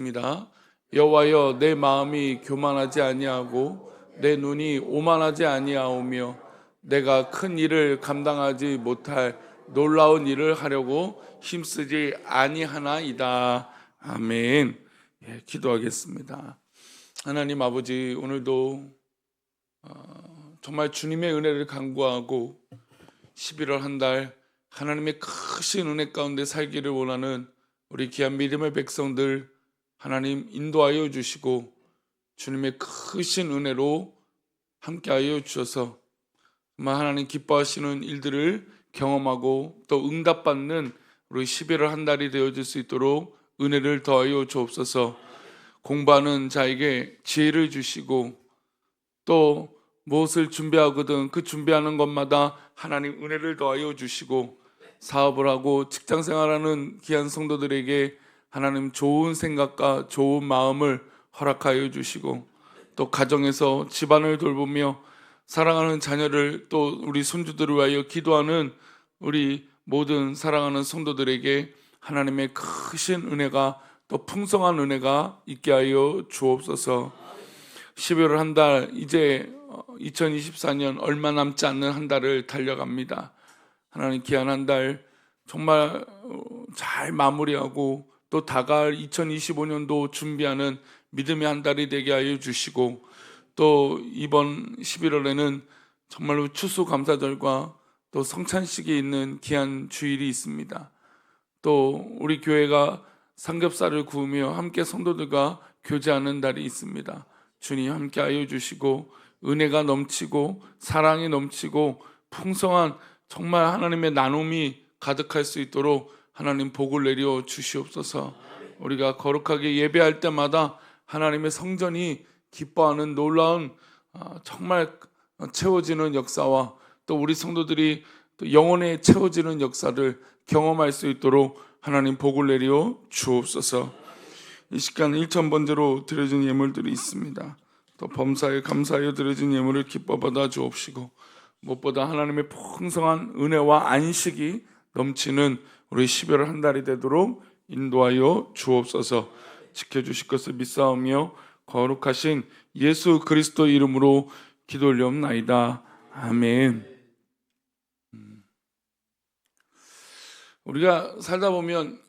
입니다. 여호와여, 내 마음이 교만하지 아니하고 내 눈이 오만하지 아니하오며 내가 큰 일을 감당하지 못할 놀라운 일을 하려고 힘쓰지 아니하나이다. 아멘. 기도하겠습니다. 하나님 아버지, 오늘도 정말 주님의 은혜를 간구하고 11월 한 달 하나님의 크신 은혜 가운데 살기를 원하는 우리 귀한 믿음의 백성들 하나님 인도하여 주시고 주님의 크신 은혜로 함께하여 주셔서 정말 하나님 기뻐하시는 일들을 경험하고 또 응답받는 우리 11월 한 달이 되어질 수 있도록 은혜를 더하여 주옵소서. 공부하는 자에게 지혜를 주시고 또 무엇을 준비하거든 그 준비하는 것마다 하나님 은혜를 더하여 주시고 사업을 하고 직장생활하는 귀한 성도들에게 하나님 좋은 생각과 좋은 마음을 허락하여 주시고 또 가정에서 집안을 돌보며 사랑하는 자녀를 또 우리 손주들을 위하여 기도하는 우리 모든 사랑하는 성도들에게 하나님의 크신 은혜가 또 풍성한 은혜가 있게 하여 주옵소서. 12월 한 달 이제 2024년 얼마 남지 않는 한 달을 달려갑니다. 하나님 귀한 한 달 정말 잘 마무리하고 또 다가올 2025년도 준비하는 믿음의 한 달이 되게 하여 주시고 또 이번 11월에는 정말로 추수감사절과 또 성찬식이 있는 귀한 주일이 있습니다. 또 우리 교회가 삼겹살을 구우며 함께 성도들과 교제하는 날이 있습니다. 주님 함께 하여 주시고 은혜가 넘치고 사랑이 넘치고 풍성한 정말 하나님의 나눔이 가득할 수 있도록 하나님 복을 내려 주시옵소서. 우리가 거룩하게 예배할 때마다 하나님의 성전이 기뻐하는 놀라운 정말 채워지는 역사와 또 우리 성도들이 또 영혼에 채워지는 역사를 경험할 수 있도록 하나님 복을 내려 주옵소서. 이 시간 1,000번제로 드려진 예물들이 있습니다. 또 범사에 감사하여 드려진 예물을 기뻐 받아 주옵시고 무엇보다 하나님의 풍성한 은혜와 안식이 넘치는 우리 12월 한 달이 되도록 인도하여 주옵소서. 지켜주실 것을 믿사오며 거룩하신 예수 그리스도 이름으로 기도 올리옵나이다. 아멘. 우리가 살다 보면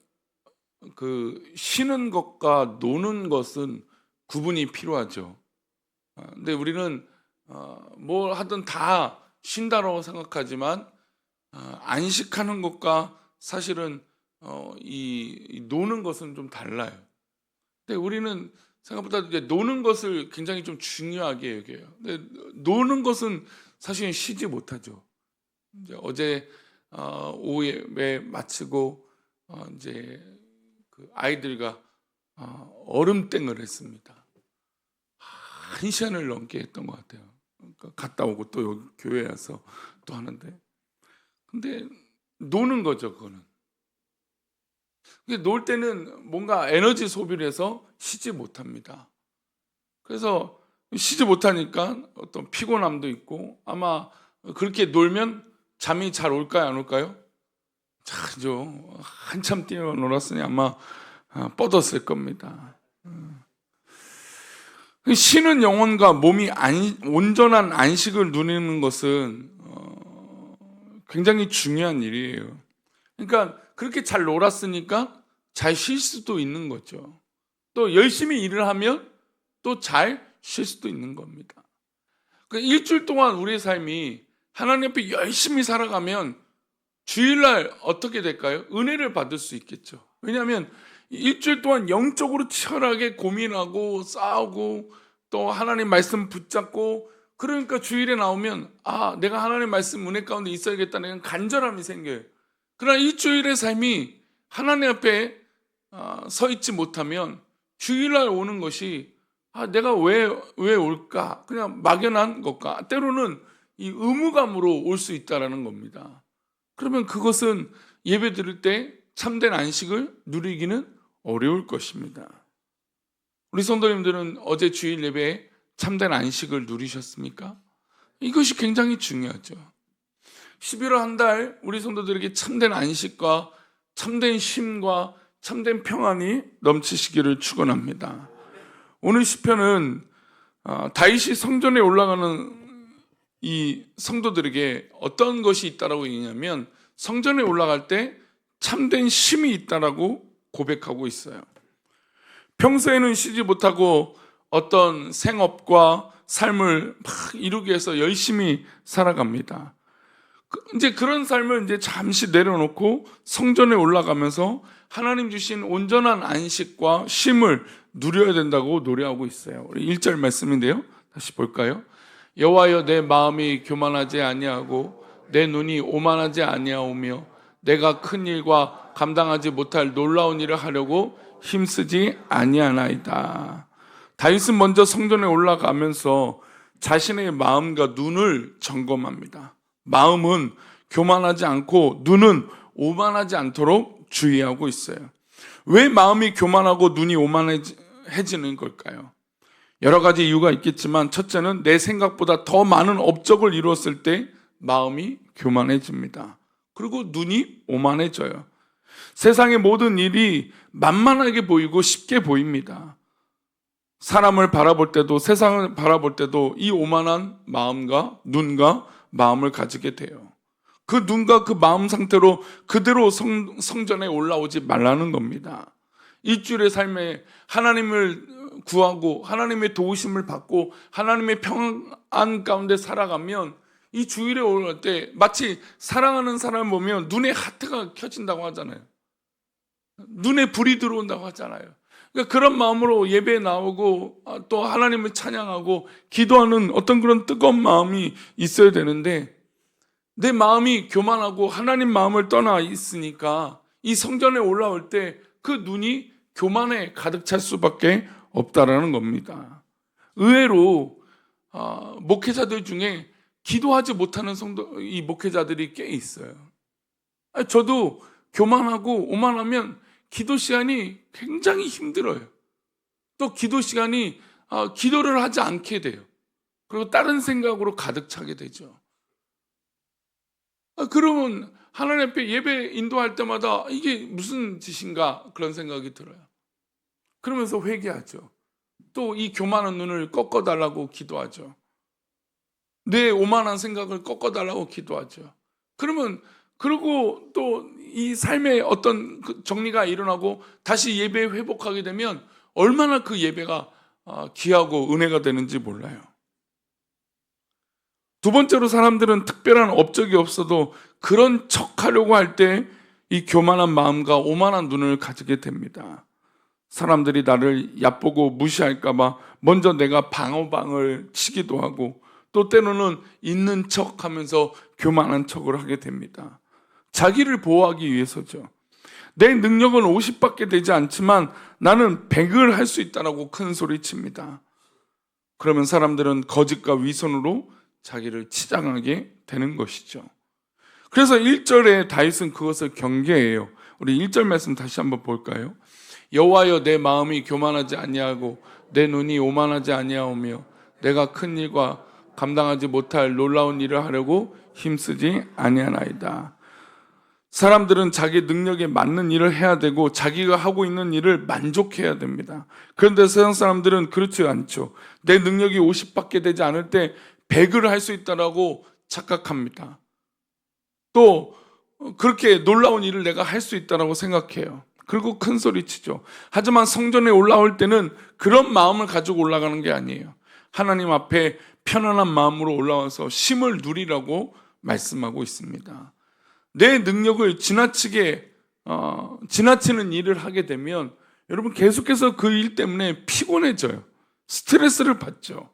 그 쉬는 것과 노는 것은 구분이 필요하죠. 근데 우리는 뭘 하든 다 쉰다라고 생각하지만 안식하는 것과 사실은 이 노는 것은 좀 달라요. 근데 우리는 생각보다 이제 노는 것을 굉장히 좀 중요하게 여겨요. 근데 노는 것은 사실 쉬지 못하죠. 이제 어제 오후에 마치고 이제 그 아이들과 얼음땡을 했습니다. 1시간을 넘게 했던 것 같아요. 그러니까 갔다 오고 또 여기 교회에 와서 또 하는데, 근데 노는 거죠, 그거는. 근데 놀 때는 뭔가 에너지 소비를 해서 쉬지 못합니다. 그래서 쉬지 못하니까 어떤 피곤함도 있고 아마 그렇게 놀면 잠이 잘 올까요, 안 올까요? 자죠. 한참 뛰어놀았으니 아마 뻗었을 겁니다. 쉬는 영혼과 몸이 온전한 안식을 누리는 것은 굉장히 중요한 일이에요. 그러니까 그렇게 잘 놀았으니까 잘 쉴 수도 있는 거죠. 또 열심히 일을 하면 또 잘 쉴 수도 있는 겁니다. 그러니까 일주일 동안 우리의 삶이 하나님 앞에 열심히 살아가면 주일날 어떻게 될까요? 은혜를 받을 수 있겠죠. 왜냐하면 일주일 동안 영적으로 치열하게 고민하고 싸우고 또 하나님 말씀 붙잡고 그러니까 주일에 나오면 내가 하나님 말씀 은혜 가운데 있어야겠다는 간절함이 생겨요. 그러나 일주일의 삶이 하나님 앞에 서 있지 못하면 주일날 오는 것이 내가 왜 올까? 그냥 막연한 것과 때로는 이 의무감으로 올 수 있다는 겁니다. 그러면 그것은 예배 드릴 때 참된 안식을 누리기는 어려울 것입니다. 우리 성도님들은 어제 주일 예배에 참된 안식을 누리셨습니까? 이것이 굉장히 중요하죠. 11월 한 달 우리 성도들에게 참된 안식과 참된 쉼과 참된 평안이 넘치시기를 축원합니다. 오늘 시편은 다윗이 성전에 올라가는 이 성도들에게 어떤 것이 있다라고 얘기하냐면 성전에 올라갈 때 참된 쉼이 있다라고 고백하고 있어요. 평소에는 쉬지 못하고 어떤 생업과 삶을 막 이루기 위해서 열심히 살아갑니다. 이제 그런 삶을 이제 잠시 내려놓고 성전에 올라가면서 하나님 주신 온전한 안식과 쉼을 누려야 된다고 노래하고 있어요. 우리 1절 말씀인데요. 다시 볼까요? 여호와여, 내 마음이 교만하지 아니하고 내 눈이 오만하지 아니하오며 내가 큰 일과 감당하지 못할 놀라운 일을 하려고 힘쓰지 아니하나이다. 다윗은 먼저 성전에 올라가면서 자신의 마음과 눈을 점검합니다. 마음은 교만하지 않고 눈은 오만하지 않도록 주의하고 있어요. 왜 마음이 교만하고 눈이 오만해지는 걸까요? 여러 가지 이유가 있겠지만 첫째는 내 생각보다 더 많은 업적을 이루었을 때 마음이 교만해집니다. 그리고 눈이 오만해져요. 세상의 모든 일이 만만하게 보이고 쉽게 보입니다. 사람을 바라볼 때도 세상을 바라볼 때도 이 오만한 마음과 눈과 마음을 가지게 돼요. 그 눈과 그 마음 상태로 그대로 성전에 올라오지 말라는 겁니다. 일주일의 삶에 하나님을 구하고 하나님의 도우심을 받고 하나님의 평안 가운데 살아가면 이 주일에 올라올 때 마치 사랑하는 사람을 보면 눈에 하트가 켜진다고 하잖아요. 눈에 불이 들어온다고 하잖아요. 그러니까 그런 마음으로 예배에 나오고 또 하나님을 찬양하고 기도하는 어떤 그런 뜨거운 마음이 있어야 되는데 내 마음이 교만하고 하나님 마음을 떠나 있으니까 이 성전에 올라올 때 그 눈이 교만에 가득 찰 수밖에 없다라는 겁니다. 의외로 목회자들 중에 기도하지 못하는 이 목회자들이 꽤 있어요. 저도 교만하고 오만하면 기도 시간이 굉장히 힘들어요. 또 기도 시간이 기도를 하지 않게 돼요. 그리고 다른 생각으로 가득 차게 되죠. 그러면 하나님 앞에 예배 인도할 때마다 이게 무슨 짓인가 그런 생각이 들어요. 그러면서 회개하죠. 또 이 교만한 눈을 꺾어달라고 기도하죠. 내 오만한 생각을 꺾어달라고 기도하죠. 그리고 또 이 삶의 어떤 정리가 일어나고 다시 예배에 회복하게 되면 얼마나 그 예배가 귀하고 은혜가 되는지 몰라요. 두 번째로 사람들은 특별한 업적이 없어도 그런 척하려고 할 때 이 교만한 마음과 오만한 눈을 가지게 됩니다. 사람들이 나를 얕보고 무시할까 봐 먼저 내가 방어방을 치기도 하고 또 때로는 있는 척하면서 교만한 척을 하게 됩니다. 자기를 보호하기 위해서죠. 내 능력은 50밖에 되지 않지만 나는 100을 할 수 있다라고 큰 소리 칩니다. 그러면 사람들은 거짓과 위선으로 자기를 치장하게 되는 것이죠. 그래서 1절에 다윗은 그것을 경계해요. 우리 1절 말씀 다시 한번 볼까요? 여호와여, 내 마음이 교만하지 아니하고 내 눈이 오만하지 아니하오며 내가 큰 일과 감당하지 못할 놀라운 일을 하려고 힘쓰지 아니하나이다. 사람들은 자기 능력에 맞는 일을 해야 되고 자기가 하고 있는 일을 만족해야 됩니다. 그런데 세상 사람들은 그렇지 않죠. 내 능력이 50밖에 되지 않을 때 100을 할 수 있다라고 착각합니다. 또 그렇게 놀라운 일을 내가 할 수 있다라고 생각해요. 그리고 큰 소리 치죠. 하지만 성전에 올라올 때는 그런 마음을 가지고 올라가는 게 아니에요. 하나님 앞에 편안한 마음으로 올라와서 쉼을 누리라고 말씀하고 있습니다. 내 능력을 지나치는 일을 하게 되면 여러분 계속해서 그 일 때문에 피곤해져요. 스트레스를 받죠.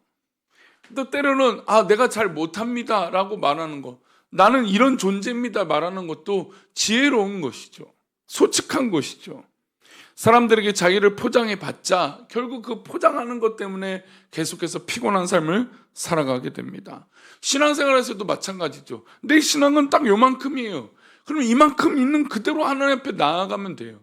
또 때로는 내가 잘 못합니다 라고 말하는 것, 나는 이런 존재입니다 말하는 것도 지혜로운 것이죠. 솔직한 것이죠. 사람들에게 자기를 포장해 봤자 결국 그 포장하는 것 때문에 계속해서 피곤한 삶을 살아가게 됩니다. 신앙생활에서도 마찬가지죠. 내 신앙은 딱 요만큼이에요. 그럼 이만큼 있는 그대로 하나님 앞에 나아가면 돼요.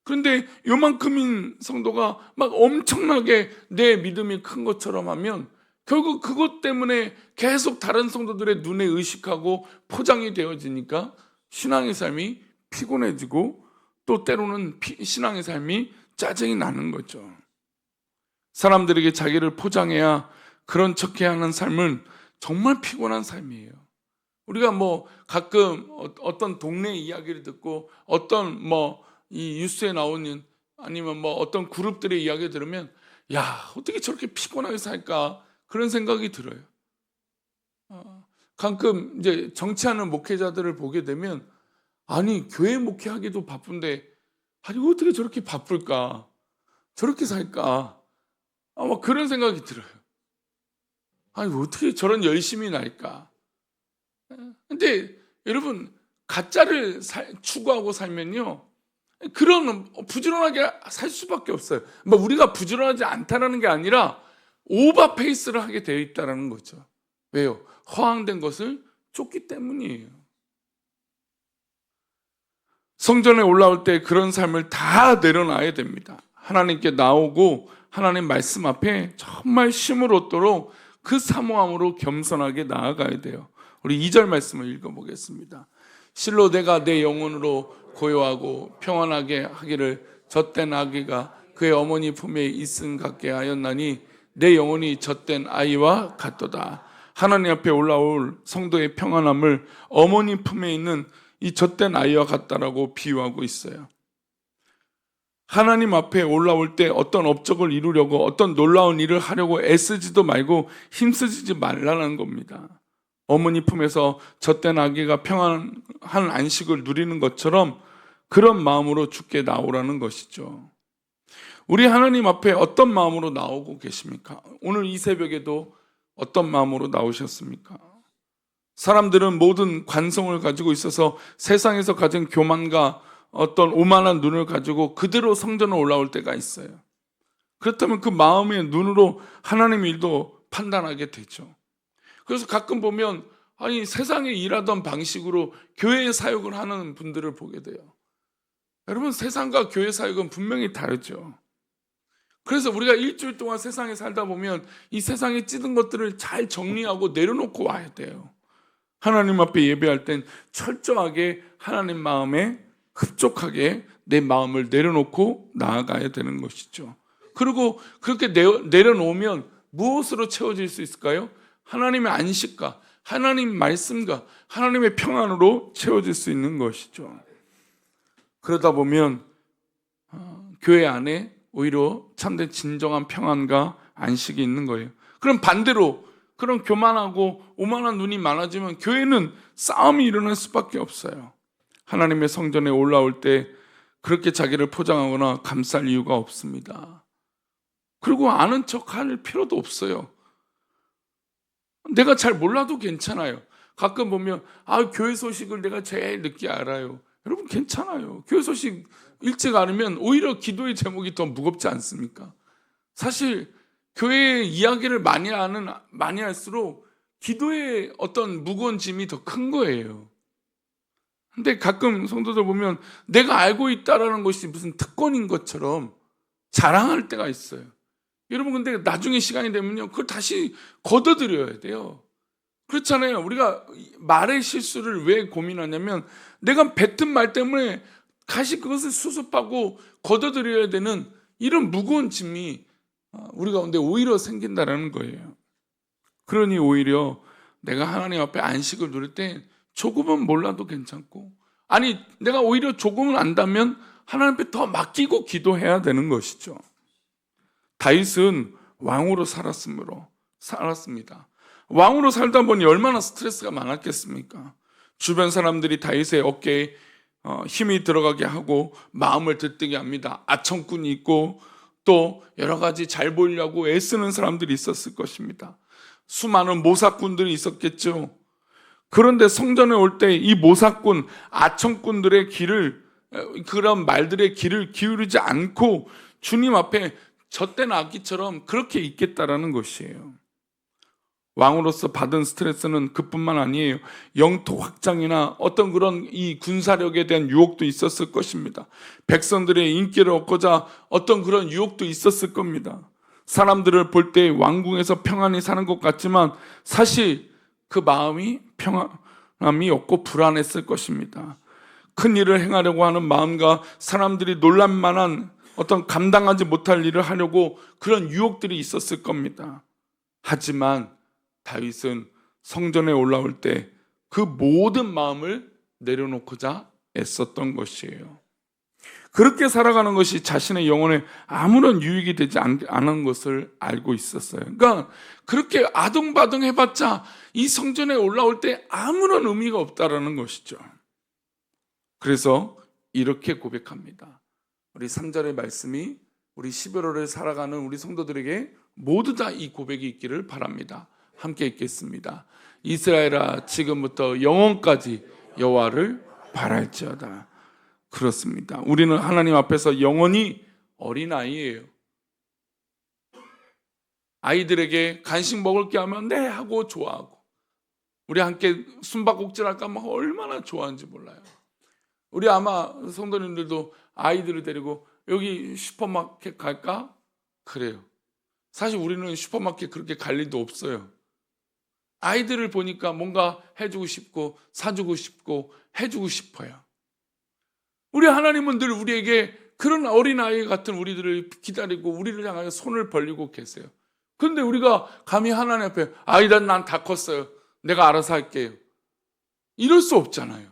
그런데 요만큼인 성도가 막 엄청나게 내 믿음이 큰 것처럼 하면 결국 그것 때문에 계속 다른 성도들의 눈에 의식하고 포장이 되어지니까 신앙의 삶이 피곤해지고 또 때로는 신앙의 삶이 짜증이 나는 거죠. 사람들에게 자기를 포장해야 그런 척해야 하는 삶은 정말 피곤한 삶이에요. 우리가 가끔 어떤 동네 이야기를 듣고 어떤 이 뉴스에 나오는 아니면 어떤 그룹들의 이야기를 들으면 야, 어떻게 저렇게 피곤하게 살까? 그런 생각이 들어요. 가끔 이제 정치하는 목회자들을 보게 되면 아니, 교회 목회하기도 바쁜데 아니, 어떻게 저렇게 바쁠까? 저렇게 살까? 그런 생각이 들어요. 아니, 어떻게 저런 열심히 날까? 근데 여러분, 가짜를 추구하고 살면요, 그런 부지런하게 살 수밖에 없어요. 우리가 부지런하지 않다라는 게 아니라 오버 페이스를 하게 되어 있다는 거죠. 왜요? 허황된 것을 쫓기 때문이에요. 성전에 올라올 때 그런 삶을 다 내려놔야 됩니다. 하나님께 나오고 하나님 말씀 앞에 정말 힘을 얻도록 그 사모함으로 겸손하게 나아가야 돼요. 우리 2절 말씀을 읽어보겠습니다. 실로 내가 내 영혼으로 고요하고 평안하게 하기를 젖된 아기가 그의 어머니 품에 있음 같게 하였나니 내 영혼이 젖된 아이와 같도다. 하나님 앞에 올라올 성도의 평안함을 어머니 품에 있는 이 젖된 아이와 같다라고 비유하고 있어요. 하나님 앞에 올라올 때 어떤 업적을 이루려고 어떤 놀라운 일을 하려고 애쓰지도 말고 힘쓰지 말라는 겁니다. 어머니 품에서 젖된 아기가 평안한 안식을 누리는 것처럼 그런 마음으로 주께 나오라는 것이죠. 우리 하나님 앞에 어떤 마음으로 나오고 계십니까? 오늘 이 새벽에도 어떤 마음으로 나오셨습니까? 사람들은 모든 관성을 가지고 있어서 세상에서 가진 교만과 어떤 오만한 눈을 가지고 그대로 성전에 올라올 때가 있어요. 그렇다면 그 마음의 눈으로 하나님의 일도 판단하게 되죠. 그래서 가끔 보면 아니, 세상에 일하던 방식으로 교회의 사역을 하는 분들을 보게 돼요. 여러분, 세상과 교회 사역은 분명히 다르죠. 그래서 우리가 일주일 동안 세상에 살다 보면 이 세상에 찌든 것들을 잘 정리하고 내려놓고 와야 돼요. 하나님 앞에 예배할 땐 철저하게 하나님 마음에 흡족하게 내 마음을 내려놓고 나아가야 되는 것이죠. 그리고 그렇게 내려놓으면 무엇으로 채워질 수 있을까요? 하나님의 안식과 하나님 말씀과 하나님의 평안으로 채워질 수 있는 것이죠. 그러다 보면 교회 안에 오히려 참된 진정한 평안과 안식이 있는 거예요. 그럼 반대로 그런 교만하고 오만한 눈이 많아지면 교회는 싸움이 일어날 수밖에 없어요. 하나님의 성전에 올라올 때 그렇게 자기를 포장하거나 감쌀 이유가 없습니다. 그리고 아는 척 할 필요도 없어요. 내가 잘 몰라도 괜찮아요. 가끔 보면 교회 소식을 내가 제일 늦게 알아요. 여러분, 괜찮아요. 교회 소식 일찍 알으면 오히려 기도의 제목이 더 무겁지 않습니까? 사실 교회의 이야기를 많이 할수록 기도의 어떤 무거운 짐이 더 큰 거예요. 근데 가끔 성도들 보면 내가 알고 있다라는 것이 무슨 특권인 것처럼 자랑할 때가 있어요. 여러분, 근데 나중에 시간이 되면요, 그걸 다시 걷어들여야 돼요. 그렇잖아요. 우리가 말의 실수를 왜 고민하냐면 내가 뱉은 말 때문에 다시 그것을 수습하고 걷어들여야 되는 이런 무거운 짐이 우리 가운데 오히려 생긴다라는 거예요. 그러니 오히려 내가 하나님 앞에 안식을 누릴 때 조금은 몰라도 괜찮고, 아니 내가 오히려 조금은 안다면 하나님 앞에 더 맡기고 기도해야 되는 것이죠. 다윗은 왕으로 살았습니다. 왕으로 살다 보니 얼마나 스트레스가 많았겠습니까? 주변 사람들이 다윗의 어깨에 힘이 들어가게 하고 마음을 들뜨게 합니다. 아청꾼이 있고 또 여러 가지 잘 보이려고 애쓰는 사람들이 있었을 것입니다. 수많은 모사꾼들이 있었겠죠. 그런데 성전에 올 때 이 모사꾼, 아청꾼들의 그런 말들의 귀를 기울이지 않고 주님 앞에 젖된 아기처럼 그렇게 있겠다라는 것이에요. 왕으로서 받은 스트레스는 그뿐만 아니에요. 영토 확장이나 어떤 그런 이 군사력에 대한 유혹도 있었을 것입니다. 백성들의 인기를 얻고자 어떤 그런 유혹도 있었을 겁니다. 사람들을 볼 때 왕궁에서 평안히 사는 것 같지만 사실 그 마음이 평안함이 없고 불안했을 것입니다. 큰 일을 행하려고 하는 마음과 사람들이 놀랄만한 어떤 감당하지 못할 일을 하려고 그런 유혹들이 있었을 겁니다. 하지만 다윗은 성전에 올라올 때 그 모든 마음을 내려놓고자 애썼던 것이에요. 그렇게 살아가는 것이 자신의 영혼에 아무런 유익이 되지 않은 것을 알고 있었어요. 그러니까 그렇게 아둥바둥 해봤자 이 성전에 올라올 때 아무런 의미가 없다라는 것이죠. 그래서 이렇게 고백합니다. 우리 3절의 말씀이 우리 11월을 살아가는 우리 성도들에게 모두 다 이 고백이 있기를 바랍니다. 함께 읽겠습니다. 이스라엘아, 지금부터 영원까지 여호와를 바랄지어다. 그렇습니다. 우리는 하나님 앞에서 영원히 어린아이예요. 아이들에게 간식 먹을 게 하면 네 하고 좋아하고, 우리 함께 숨바꼭질 할까 막 얼마나 좋아하는지 몰라요. 우리 아마 성도님들도 아이들을 데리고 여기 슈퍼마켓 갈까? 그래요. 사실 우리는 슈퍼마켓 그렇게 갈 일도 없어요. 아이들을 보니까 뭔가 해주고 싶고 사주고 싶고 해주고 싶어요. 우리 하나님은 늘 우리에게 그런 어린아이 같은 우리들을 기다리고 우리를 향하여 손을 벌리고 계세요. 그런데 우리가 감히 하나님 앞에 아이다 난 다 컸어요, 내가 알아서 할게요, 이럴 수 없잖아요.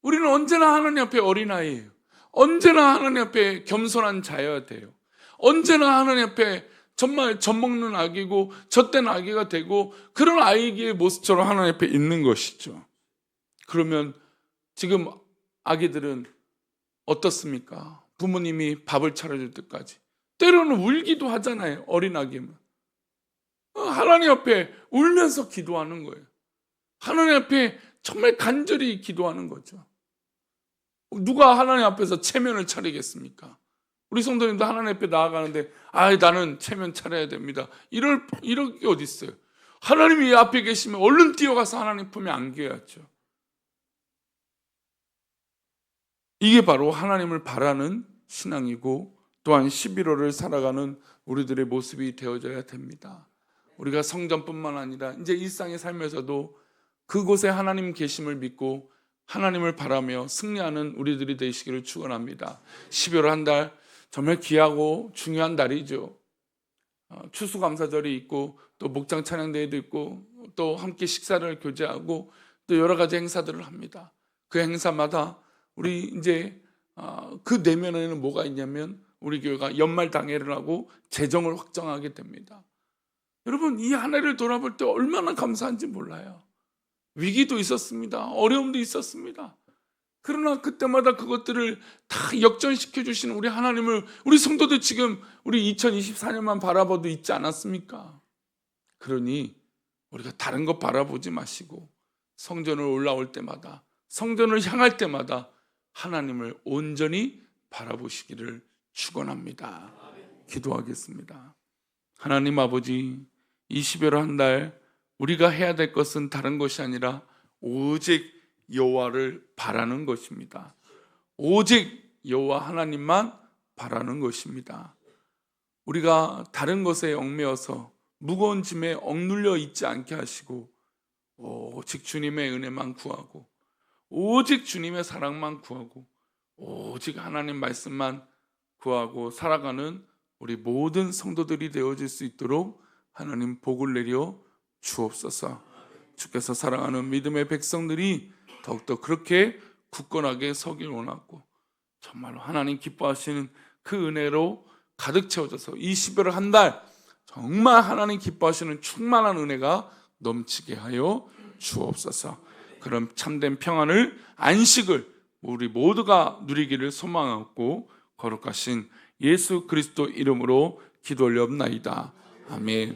우리는 언제나 하나님 앞에 어린아이예요. 언제나 하나님 앞에 겸손한 자여야 돼요. 언제나 하나님 앞에 정말 젖먹는 아기고 젖된 아기가 되고 그런 아이의 모습처럼 하나님 앞에 있는 것이죠. 그러면 지금 아기들은 어떻습니까? 부모님이 밥을 차려줄 때까지 때로는 울기도 하잖아요. 어린 아기면 하나님 앞에 울면서 기도하는 거예요. 하나님 앞에 정말 간절히 기도하는 거죠. 누가 하나님 앞에서 체면을 차리겠습니까? 우리 성도님도 하나님 앞에 나아가는데 나는 체면 차려야 됩니다, 이럴 게 어디 있어요? 하나님이 앞에 계시면 얼른 뛰어가서 하나님 품에 안겨야죠. 이게 바로 하나님을 바라는 신앙이고 또한 11월을 살아가는 우리들의 모습이 되어져야 됩니다. 우리가 성전뿐만 아니라 이제 일상의 삶에서도 그곳에 하나님 계심을 믿고 하나님을 바라며 승리하는 우리들이 되시기를 축원합니다. 12월 한 달 정말 귀하고 중요한 달이죠. 추수감사절이 있고 또 목장 찬양대회도 있고 또 함께 식사를 교제하고 또 여러 가지 행사들을 합니다. 그 행사마다 우리 이제 그 내면에는 뭐가 있냐면 우리 교회가 연말 당회를 하고 재정을 확정하게 됩니다. 여러분, 이 한 해를 돌아볼 때 얼마나 감사한지 몰라요. 위기도 있었습니다. 어려움도 있었습니다. 그러나 그때마다 그것들을 다 역전시켜 주시는 우리 하나님을 우리 성도들 지금 우리 2024년만 바라봐도 있지 않았습니까? 그러니 우리가 다른 것 바라보지 마시고 성전을 올라올 때마다, 성전을 향할 때마다 하나님을 온전히 바라보시기를 축원합니다. 기도하겠습니다. 하나님 아버지, 이 12월 한 달 우리가 해야 될 것은 다른 것이 아니라 오직 여호와를 바라는 것입니다. 오직 여호와 하나님만 바라는 것입니다. 우리가 다른 것에 얽매여서 무거운 짐에 억눌려 있지 않게 하시고 오직 주님의 은혜만 구하고 오직 주님의 사랑만 구하고 오직 하나님 말씀만 구하고 살아가는 우리 모든 성도들이 되어질 수 있도록 하나님 복을 내려 주옵소서. 주께서 사랑하는 믿음의 백성들이 더욱더 그렇게 굳건하게 서길 원하고 정말로 하나님 기뻐하시는 그 은혜로 가득 채워져서 이 12월 한 달 정말 하나님 기뻐하시는 충만한 은혜가 넘치게 하여 주옵소서. 그런 참된 평안을, 안식을 우리 모두가 누리기를 소망하고 거룩하신 예수 그리스도 이름으로 기도 올려옵나이다. 아멘.